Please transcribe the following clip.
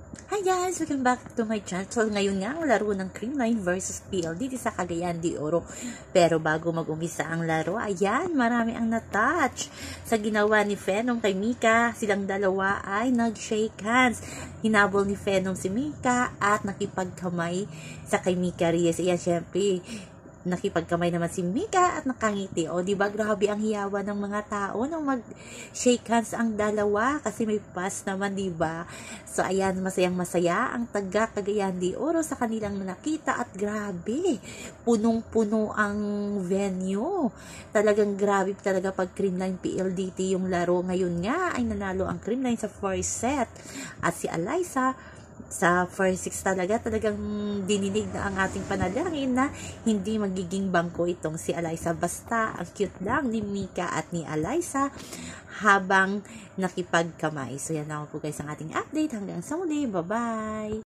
Hi guys! Welcome back to my channel. So, ngayon nga ang laro ng Creamline versus PLDT sa Cagayan de Oro. Pero bago mag-umisa ang laro, ayan, marami ang natouch sa ginawa ni Phenom kay Mika. Silang dalawa ay nag-shake hands. Hinabol ni Phenom si Mika at nakipagkamay sa kay Mika Reyes. Ayan, syempre, nakipagkamay naman si Mika at nakangiti. O, diba, grabe ang hiyawan ng mga tao nang mag-shake hands ang dalawa kasi may pass naman, diba? So, ayan, masayang masaya ang taga Cagayan de Oro sa kanilang nakita at grabe, punong-puno ang venue. Talagang grabe talaga pag Creamline PLDT yung laro. Ngayon nga ay nanalo ang Creamline sa first set at si Alyssa sa first 6 talagang dininig na ang ating panalangin na hindi magiging bangko itong si Alyssa. Basta ang cute lang ni Mika at ni Alyssa habang nakipagkamay. So yan lang po guys ang ating update. Hanggang sa muli. Bye-bye!